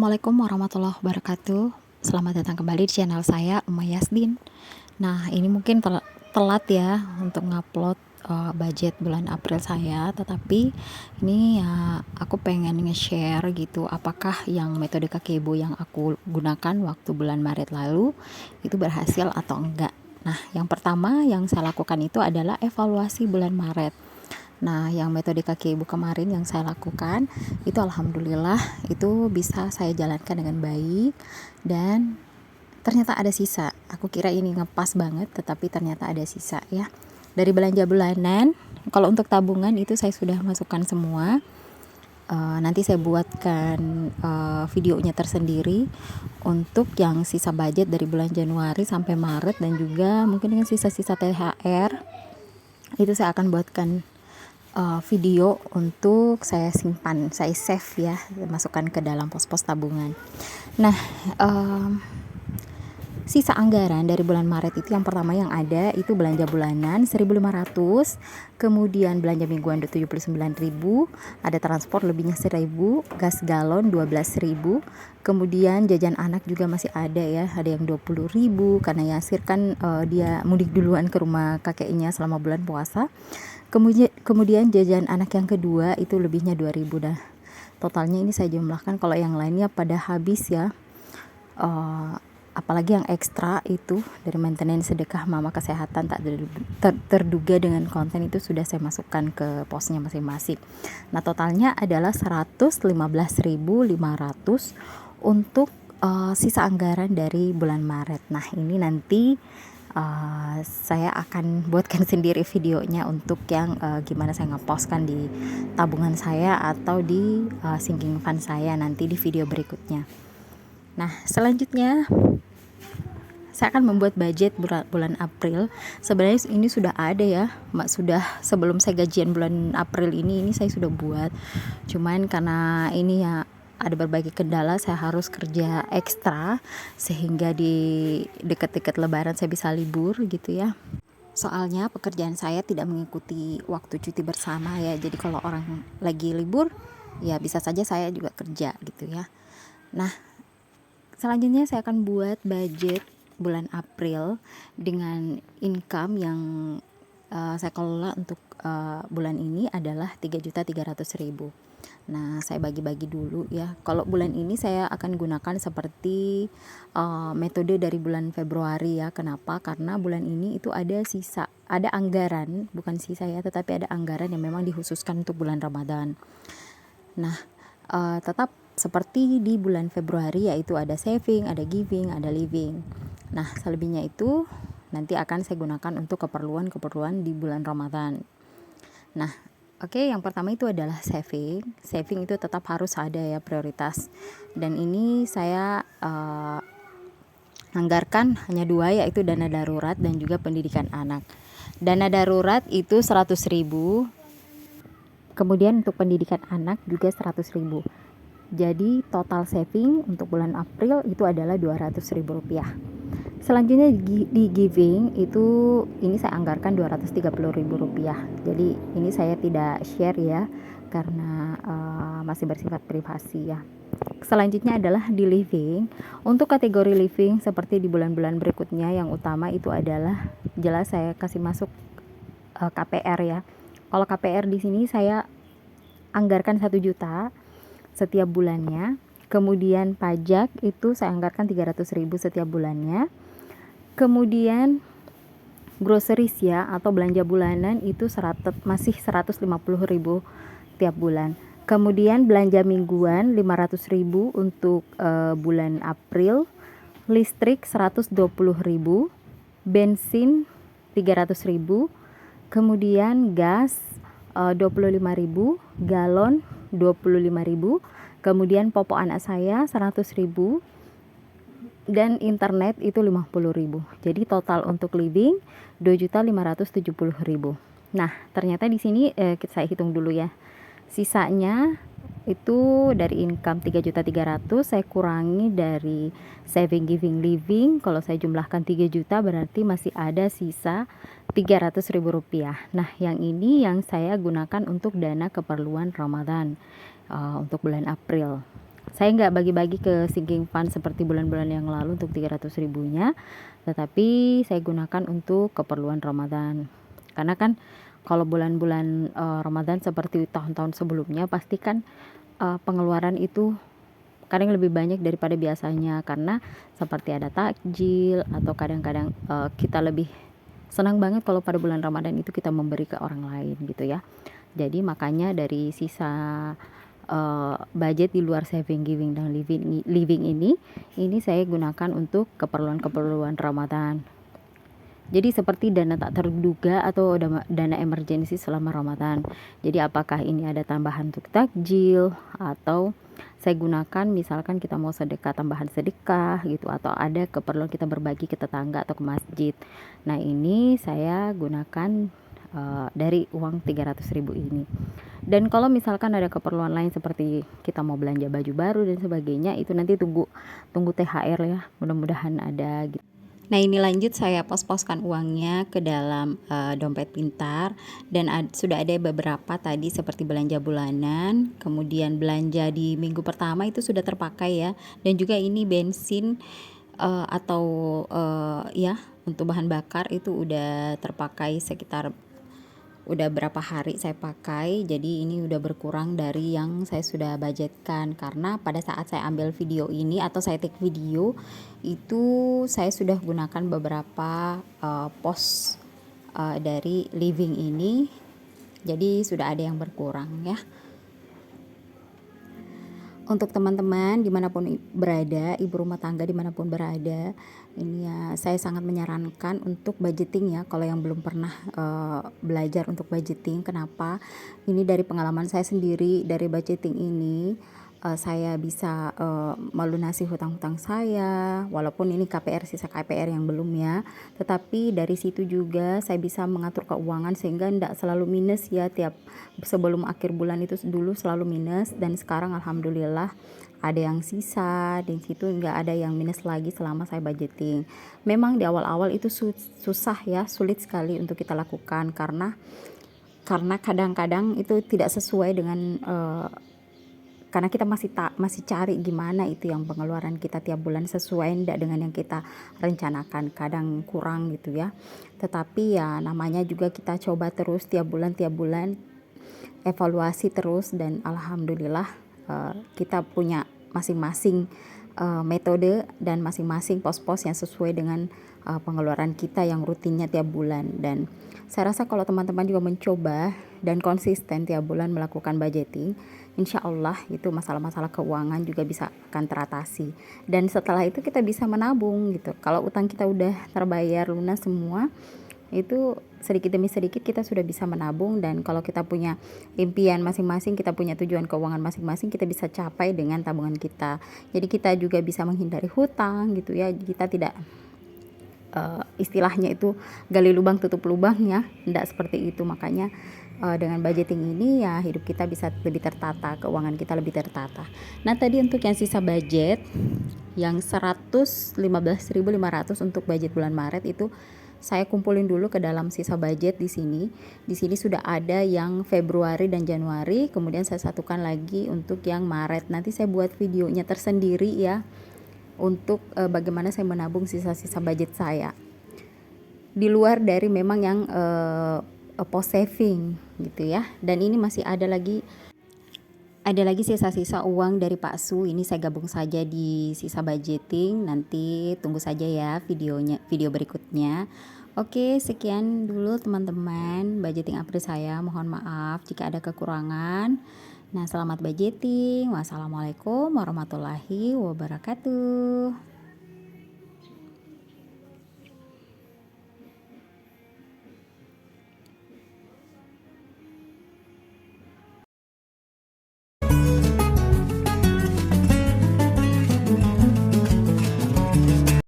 Assalamualaikum warahmatullahi wabarakatuh. Selamat datang kembali di channel saya, Uma Yasdin. Nah, ini mungkin telat ya untuk ngupload budget bulan April saya, tetapi ini ya aku pengen nge-share gitu apakah yang metode kakebo yang aku gunakan waktu bulan Maret lalu itu berhasil atau enggak. Nah, yang pertama yang saya lakukan itu adalah evaluasi bulan Maret. Nah, yang metode kaki ibu kemarin yang saya lakukan itu alhamdulillah itu bisa saya jalankan dengan baik dan ternyata ada sisa. Aku kira ini ngepas banget, tetapi ternyata ada sisa ya. Dari belanja bulanan, kalau untuk tabungan itu saya sudah masukkan semua. Nanti saya buatkan videonya tersendiri untuk yang sisa budget dari bulan Januari sampai Maret dan juga mungkin dengan sisa-sisa THR itu saya akan buatkan video untuk saya simpan, saya save ya, masukkan ke dalam pos-pos tabungan. Nah, sisa anggaran dari bulan Maret itu yang pertama yang ada itu belanja bulanan 1.500, kemudian belanja mingguan 79.000, ada transport lebihnya 1.000, gas galon 12.000, kemudian jajan anak juga masih ada ya, ada yang 20.000 karena Yasir kan dia mudik duluan ke rumah kakeknya selama bulan puasa. Kemudian jajan anak yang kedua itu lebihnya 2.000 dah. Totalnya ini saya jumlahkan, kalau yang lainnya pada habis ya. Apalagi yang ekstra itu dari maintenance sedekah mama kesehatan tak terduga dengan konten itu sudah saya masukkan ke posnya masing-masing. Nah, totalnya adalah 115.500 untuk sisa anggaran dari bulan Maret. Nah, ini nanti saya akan buatkan sendiri videonya untuk yang gimana saya ngepostkan di tabungan saya atau di sinking fund saya nanti di video berikutnya. Nah, selanjutnya saya akan membuat budget bulan April. Sebenarnya ini sudah ada ya, sudah sebelum saya gajian bulan April ini saya sudah buat. Cuman karena ini ya ada berbagai kendala, saya harus kerja ekstra sehingga di dekat-dekat lebaran saya bisa libur gitu ya. Soalnya pekerjaan saya tidak mengikuti waktu cuti bersama ya. Jadi kalau orang lagi libur ya bisa saja saya juga kerja gitu ya. Nah, selanjutnya saya akan buat budget bulan April dengan income yang saya kelola untuk bulan ini adalah 3.300.000. Nah, saya bagi-bagi dulu ya. Kalau bulan ini saya akan gunakan seperti metode dari bulan Februari ya. Kenapa? Karena bulan ini itu ada sisa, ada anggaran, bukan sisa ya, tetapi ada anggaran yang memang dikhususkan untuk bulan Ramadan. Nah, tetap seperti di bulan Februari, yaitu ada saving, ada giving, ada living. Nah, selebihnya itu nanti akan saya gunakan untuk keperluan-keperluan di bulan Ramadan. Nah, oke, yang pertama itu adalah saving. Saving itu tetap harus ada ya, prioritas. Dan ini saya anggarkan hanya dua, yaitu dana darurat dan juga pendidikan anak. Dana darurat itu 100.000. Kemudian untuk pendidikan anak juga 100.000. Jadi total saving untuk bulan April itu adalah 200.000 rupiah. Selanjutnya di giving itu ini saya anggarkan 230.000 rupiah. Jadi ini saya tidak share ya karena masih bersifat privasi ya. Selanjutnya adalah di living. Untuk kategori living seperti di bulan-bulan berikutnya, yang utama itu adalah jelas saya kasih masuk KPR ya. Kalau KPR di sini saya anggarkan 1 juta setiap bulannya. Kemudian pajak itu saya anggarkan 300.000 setiap bulannya. Kemudian groceries ya atau belanja bulanan itu masih 150.000 tiap bulan. Kemudian belanja mingguan 500.000 untuk bulan April. Listrik 120.000, bensin 300.000, kemudian gas 25.000, galon 25.000, kemudian popok anak saya 100.000, dan internet itu 50.000. Jadi total untuk living 2.570.000. Nah, ternyata di sini saya hitung dulu ya. Sisanya itu dari income 3.300.000 saya kurangi dari saving, giving, living. Kalau saya jumlahkan 3 juta berarti masih ada sisa 300.000 rupiah. Nah, yang ini yang saya gunakan untuk dana keperluan Ramadan untuk bulan April. saya nggak bagi-bagi ke sinking fund seperti bulan-bulan yang lalu untuk 300 ribunya, tetapi saya gunakan untuk keperluan Ramadan. Karena kan kalau bulan-bulan Ramadan seperti tahun-tahun sebelumnya pasti kan pengeluaran itu kadang lebih banyak daripada biasanya, karena seperti ada takjil atau kadang-kadang kita lebih senang banget kalau pada bulan Ramadan itu kita memberi ke orang lain gitu ya. Jadi makanya dari sisa budget di luar saving, giving, dan living ini saya gunakan untuk keperluan-keperluan Ramadan. Jadi seperti dana tak terduga atau dana emergensi selama Ramadan. Jadi apakah ini ada tambahan untuk takjil, atau saya gunakan misalkan kita mau sedekah, tambahan sedekah gitu, atau ada keperluan kita berbagi ke tetangga atau ke masjid. Nah ini saya gunakan dari uang 300 ribu ini. Dan kalau misalkan ada keperluan lain seperti kita mau belanja baju baru dan sebagainya, itu nanti tunggu THR ya, mudah-mudahan ada gitu. Nah ini lanjut saya pos-poskan uangnya ke dalam dompet pintar, dan sudah ada beberapa tadi seperti belanja bulanan, kemudian belanja di minggu pertama itu sudah terpakai ya, dan juga ini bensin atau ya untuk bahan bakar itu udah terpakai sekitar udah berapa hari saya pakai, jadi ini udah berkurang dari yang saya sudah budgetkan. Karena pada saat saya ambil video ini atau saya take video itu saya sudah gunakan beberapa pos dari living ini, jadi sudah ada yang berkurang ya. Untuk teman-teman dimanapun berada, ibu rumah tangga dimanapun berada, ini ya saya sangat menyarankan untuk budgeting ya, kalau yang belum pernah belajar untuk budgeting. Kenapa? Ini dari pengalaman saya sendiri, dari budgeting ini saya bisa melunasi hutang-hutang saya, walaupun ini sisa KPR yang belum ya, tetapi dari situ juga saya bisa mengatur keuangan sehingga tidak selalu minus ya. Sebelum akhir bulan itu dulu selalu minus, dan sekarang alhamdulillah ada yang sisa, di situ nggak ada yang minus lagi selama saya budgeting. Memang di awal-awal itu susah ya, sulit sekali untuk kita lakukan, karena kadang-kadang itu tidak sesuai dengan karena kita masih cari gimana itu yang pengeluaran kita tiap bulan sesuai enggak dengan yang kita rencanakan, kadang kurang gitu ya. Tetapi ya namanya juga kita coba terus tiap bulan evaluasi terus, dan alhamdulillah kita punya masing-masing metode dan masing-masing pos-pos yang sesuai dengan pengeluaran kita yang rutinnya tiap bulan. Dan saya rasa kalau teman-teman juga mencoba dan konsisten tiap bulan melakukan budgeting, insya Allah itu masalah-masalah keuangan juga bisa akan teratasi. Dan setelah itu kita bisa menabung gitu. Kalau utang kita udah terbayar lunas semua, itu sedikit demi sedikit kita sudah bisa menabung. Dan kalau kita punya impian masing-masing, kita punya tujuan keuangan masing-masing, kita bisa capai dengan tabungan kita. Jadi kita juga bisa menghindari hutang gitu ya. Kita tidak istilahnya itu gali lubang tutup lubang ya, tidak seperti itu. Makanya dengan budgeting ini ya hidup kita bisa lebih tertata, keuangan kita lebih tertata. Nah tadi untuk yang sisa budget yang 115.500 untuk budget bulan Maret itu saya kumpulin dulu ke dalam sisa budget di sini. Di sini sudah ada yang Februari dan Januari, kemudian saya satukan lagi untuk yang Maret. Nanti saya buat videonya tersendiri ya untuk bagaimana saya menabung sisa-sisa budget saya. Di luar dari memang yang post saving gitu ya. Dan ini masih ada lagi sisa-sisa uang dari Pak Su. Ini saya gabung saja di sisa budgeting. Nanti tunggu saja ya video berikutnya. Oke, sekian dulu teman-teman budgeting update saya. Mohon maaf jika ada kekurangan. Nah, selamat budgeting. Wassalamualaikum warahmatullahi wabarakatuh.